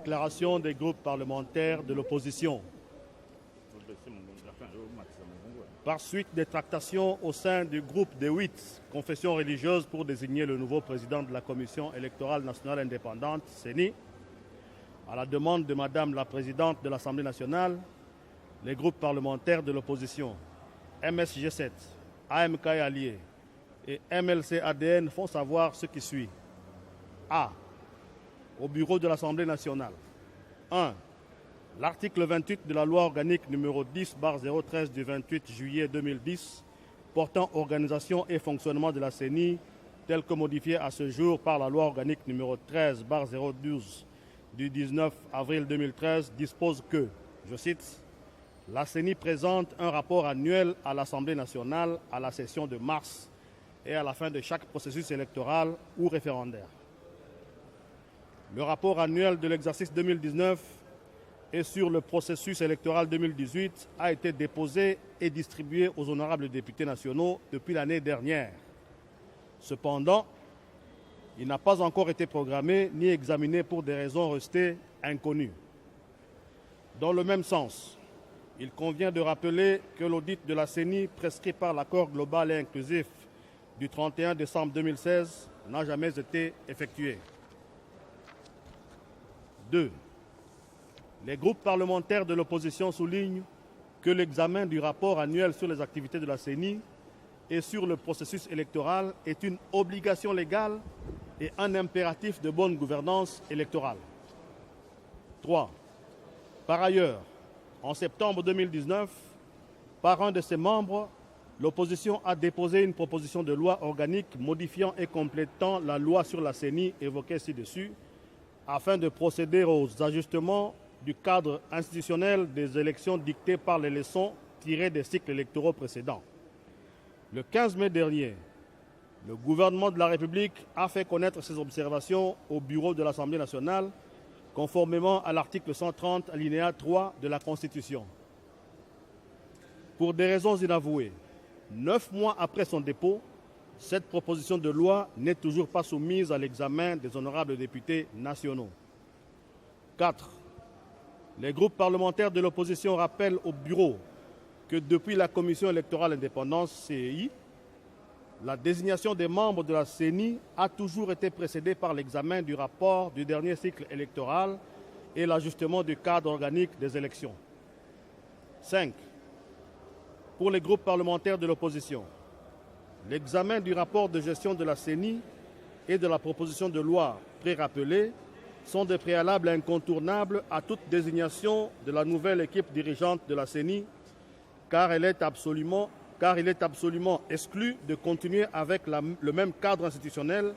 Déclaration des groupes parlementaires de l'opposition. Par suite des tractations au sein du groupe des 8 confessions religieuses pour désigner le nouveau président de la Commission électorale nationale indépendante, CENI, à la demande de Madame la Présidente de l'Assemblée nationale, les groupes parlementaires de l'opposition, MSG7, AMK Alliés et MLC-ADN font savoir ce qui suit. A. Au bureau de l'Assemblée nationale. 1. L'article 28 de la loi organique numéro 10/013 du 28 juillet 2010 portant organisation et fonctionnement de la CENI tel que modifié à ce jour par la loi organique numéro 13/012 du 19 avril 2013 dispose que, je cite, la CENI présente un rapport annuel à l'Assemblée nationale à la session de mars et à la fin de chaque processus électoral ou référendaire. Le rapport annuel de l'exercice 2019 et sur le processus électoral 2018 a été déposé et distribué aux honorables députés nationaux depuis l'année dernière. Cependant, il n'a pas encore été programmé ni examiné pour des raisons restées inconnues. Dans le même sens, il convient de rappeler que l'audit de la CENI prescrit par l'accord global et inclusif du 31 décembre 2016 n'a jamais été effectué. 2. Les groupes parlementaires de l'opposition soulignent que l'examen du rapport annuel sur les activités de la CENI et sur le processus électoral est une obligation légale et un impératif de bonne gouvernance électorale. 3. Par ailleurs, en septembre 2019, par un de ses membres, l'opposition a déposé une proposition de loi organique modifiant et complétant la loi sur la CENI évoquée ci-dessus, afin de procéder aux ajustements du cadre institutionnel des élections dictées par les leçons tirées des cycles électoraux précédents. Le 15 mai dernier, le gouvernement de la République a fait connaître ses observations au bureau de l'Assemblée nationale, conformément à l'article 130, alinéa 3 de la Constitution. Pour des raisons inavouées, 9 mois après son dépôt, cette proposition de loi n'est toujours pas soumise à l'examen des honorables députés nationaux. 4. Les groupes parlementaires de l'opposition rappellent au bureau que depuis la Commission électorale indépendante, CEI, la désignation des membres de la CENI a toujours été précédée par l'examen du rapport du dernier cycle électoral et l'ajustement du cadre organique des élections. 5. Pour les groupes parlementaires de l'opposition, l'examen du rapport de gestion de la CENI et de la proposition de loi pré-rappelée sont des préalables incontournables à toute désignation de la nouvelle équipe dirigeante de la CENI, car il est absolument exclu de continuer avec le même cadre institutionnel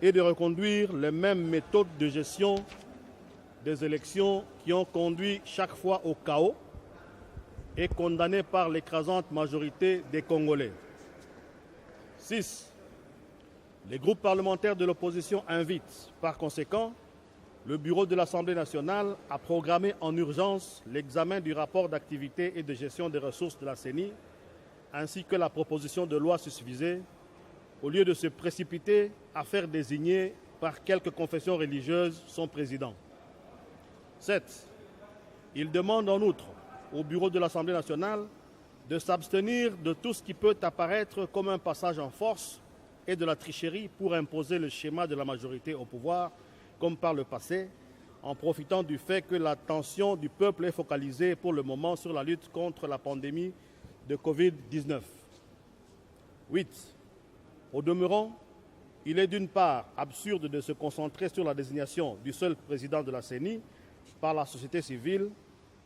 et de reconduire les mêmes méthodes de gestion des élections qui ont conduit chaque fois au chaos et condamné par l'écrasante majorité des Congolais. 6. Les groupes parlementaires de l'opposition invitent, par conséquent, le bureau de l'Assemblée nationale a programmé en urgence l'examen du rapport d'activité et de gestion des ressources de la CENI, ainsi que la proposition de loi susvisée, au lieu de se précipiter à faire désigner par quelques confessions religieuses son président. 7. Il demande en outre au bureau de l'Assemblée nationale de s'abstenir de tout ce qui peut apparaître comme un passage en force et de la tricherie pour imposer le schéma de la majorité au pouvoir, comme par le passé, en profitant du fait que l'attention du peuple est focalisée pour le moment sur la lutte contre la pandémie de Covid-19. 8. Au demeurant, il est d'une part absurde de se concentrer sur la désignation du seul président de la CENI par la société civile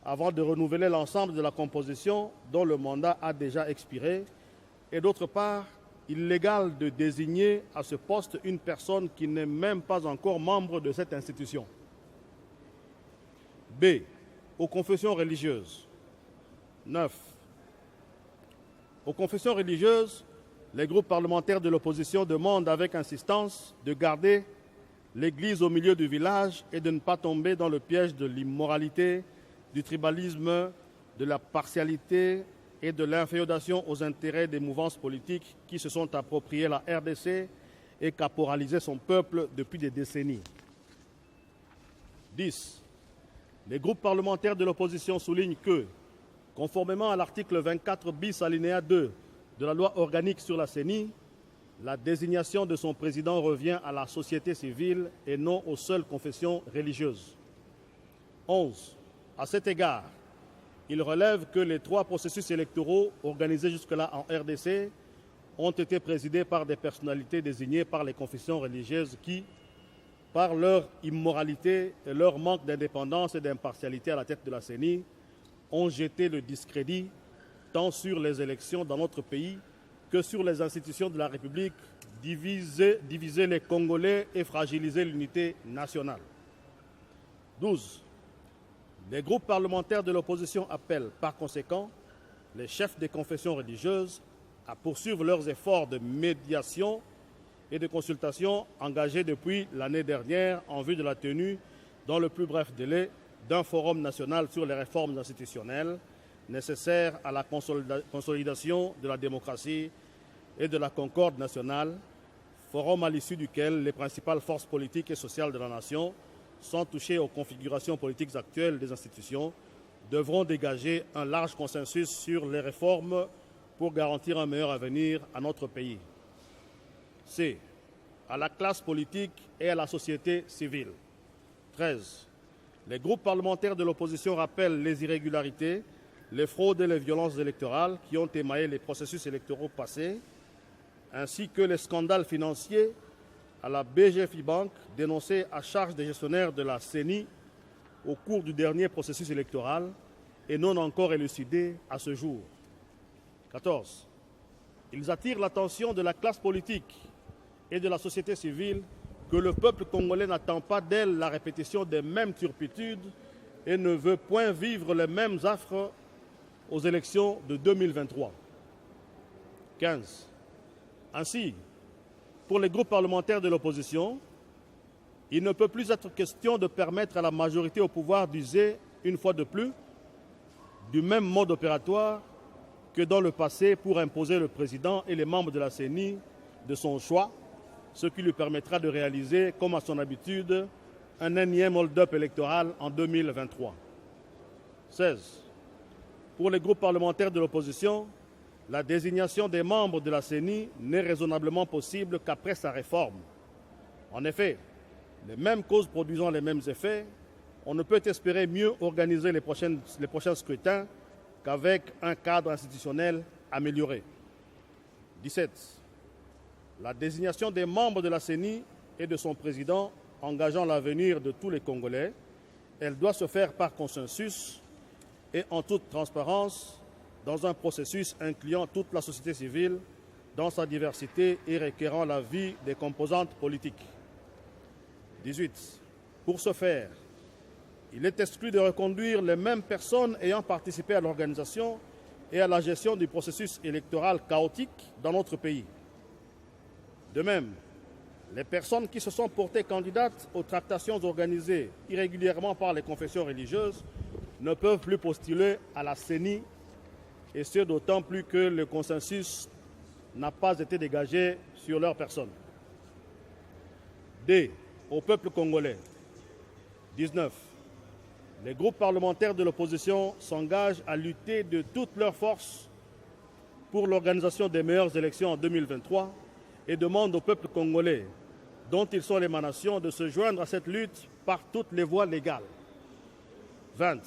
avant de renouveler l'ensemble de la composition dont le mandat a déjà expiré, et d'autre part, illégal de désigner à ce poste une personne qui n'est même pas encore membre de cette institution. B. Aux confessions religieuses. 9. Aux confessions religieuses, les groupes parlementaires de l'opposition demandent avec insistance de garder l'Église au milieu du village et de ne pas tomber dans le piège de l'immoralité, du tribalisme, de la partialité et de l'inféodation aux intérêts des mouvances politiques qui se sont appropriées la RDC et caporalisé son peuple depuis des décennies. 10. Les groupes parlementaires de l'opposition soulignent que, conformément à l'article 24 bis alinéa 2 de la loi organique sur la CENI, la désignation de son président revient à la société civile et non aux seules confessions religieuses. 11. À cet égard, il relève que les 3 processus électoraux organisés jusque-là en RDC ont été présidés par des personnalités désignées par les confessions religieuses qui, par leur immoralité et leur manque d'indépendance et d'impartialité à la tête de la CENI, ont jeté le discrédit tant sur les élections dans notre pays que sur les institutions de la République, diviser les Congolais et fragiliser l'unité nationale. 12. Les groupes parlementaires de l'opposition appellent par conséquent les chefs des confessions religieuses à poursuivre leurs efforts de médiation et de consultation engagés depuis l'année dernière en vue de la tenue, dans le plus bref délai, d'un forum national sur les réformes institutionnelles nécessaires à la consolidation de la démocratie et de la concorde nationale, forum à l'issue duquel les principales forces politiques et sociales de la nation, sans toucher aux configurations politiques actuelles des institutions, devront dégager un large consensus sur les réformes pour garantir un meilleur avenir à notre pays. C. À la classe politique et à la société civile. 13. Les groupes parlementaires de l'opposition rappellent les irrégularités, les fraudes et les violences électorales qui ont émaillé les processus électoraux passés, ainsi que les scandales financiers à la BGFI Bank dénoncés à charge des gestionnaires de la CENI au cours du dernier processus électoral et non encore élucidés à ce jour. 14. Ils attirent l'attention de la classe politique et de la société civile que le peuple congolais n'attend pas d'elle la répétition des mêmes turpitudes et ne veut point vivre les mêmes affres aux élections de 2023. 15. Ainsi, pour les groupes parlementaires de l'opposition, il ne peut plus être question de permettre à la majorité au pouvoir d'user, une fois de plus, du même mode opératoire que dans le passé pour imposer le président et les membres de la CENI de son choix, ce qui lui permettra de réaliser, comme à son habitude, un énième hold-up électoral en 2023. 16. Pour les groupes parlementaires de l'opposition, la désignation des membres de la CENI n'est raisonnablement possible qu'après sa réforme. En effet, les mêmes causes produisant les mêmes effets, on ne peut espérer mieux organiser les prochains scrutins qu'avec un cadre institutionnel amélioré. 17. La désignation des membres de la CENI et de son président engageant l'avenir de tous les Congolais, elle doit se faire par consensus et en toute transparence dans un processus incluant toute la société civile dans sa diversité et requérant l'avis des composantes politiques. 18. Pour ce faire, il est exclu de reconduire les mêmes personnes ayant participé à l'organisation et à la gestion du processus électoral chaotique dans notre pays. De même, les personnes qui se sont portées candidates aux tractations organisées irrégulièrement par les confessions religieuses ne peuvent plus postuler à la CENI, et ce d'autant plus que le consensus n'a pas été dégagé sur leur personne. D. Au peuple congolais. 19. Les groupes parlementaires de l'opposition s'engagent à lutter de toutes leurs forces pour l'organisation des meilleures élections en 2023 et demandent au peuple congolais, dont ils sont l'émanation, de se joindre à cette lutte par toutes les voies légales. 20.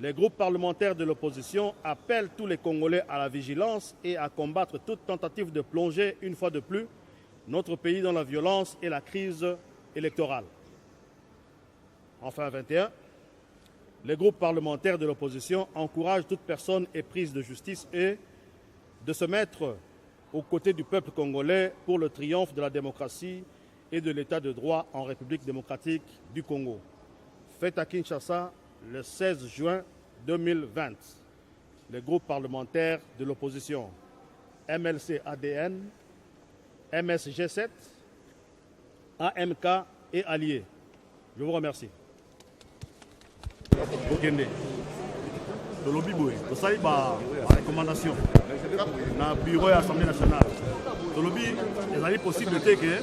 Les groupes parlementaires de l'opposition appellent tous les Congolais à la vigilance et à combattre toute tentative de plonger, une fois de plus, notre pays dans la violence et la crise électorale. Enfin, 21. Les groupes parlementaires de l'opposition encouragent toute personne éprise de justice et de se mettre aux côtés du peuple congolais pour le triomphe de la démocratie et de l'état de droit en République démocratique du Congo. Fait à Kinshasa le 16 juin 2020. Les groupes parlementaires de l'opposition MLC-ADN, MSG7, AMK et Alliés. Je vous remercie. Okende. Tolobi boy, tosali ba recommandation na bureau de l'Assemblée nationale. Tolobi, ezali possibilité que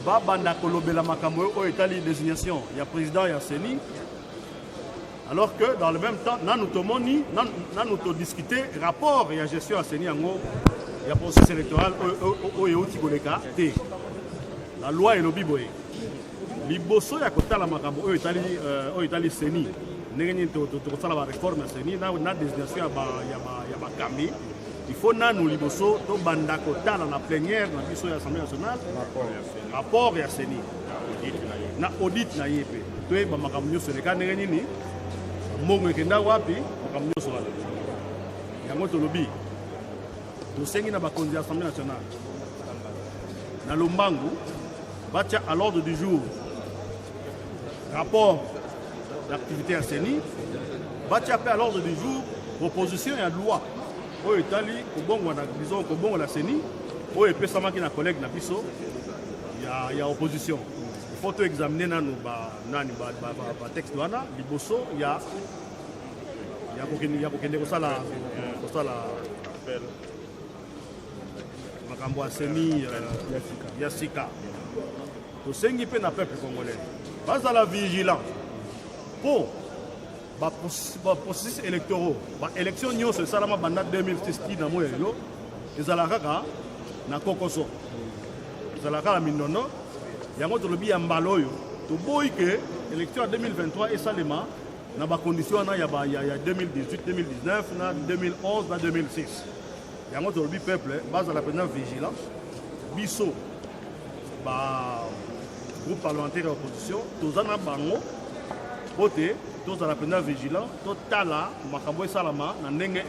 babanda kolobela makambo oyo etali désignation ya président ya CENI, alors que dans le même temps nanu tomoni nanu to discuter rapport ya gestion ya CENI yango ya processus électoral oyo euti koleka te. La loi elobi boye liboso ya kotala makambo oyo etali CENI ndenge nini tokosala baréforme ya CENI na désignation ya bakambi, il faut nanu liboso tobanda kotala na plénière na biso ya Assemblée nationale rapport ya CENI na audit na ye pe toyeba makambo nyonso eleka ndenge nini mbongo ekenda wapi makambo nyonso wana. Yango tolobi tosengi na bakonzi ya Assemblée nationale na lombangu batia à l'ordre du jour rapport d'activité à CENI, batia à l'ordre du jour proposition et loi au Italie au bon disons au bon la CENI au epesamaki na collègue na biso ya opposition. Il faut tout examiner nanu nani ba texte wana liboso ya kokende kosala appel makambo ya CENI ya sika. Tosengi pe na peuple congolais bazala vigilant pour processus électoraux, élection nyonso esalama banda 2006 na moya yo ezalaka kaka na kokoso ezalaka na minono yango tolobi ya mbala oyo toboyi ke élection ya 2023 esalema na bacondition wana ya 2018 2019 na 2011 na 2006 yango tolobi peuple bazala pena vigilant biso groupe parlementaire ya opposition tozana bango pote tozala pena vigilant totala makambo esalama na ndenge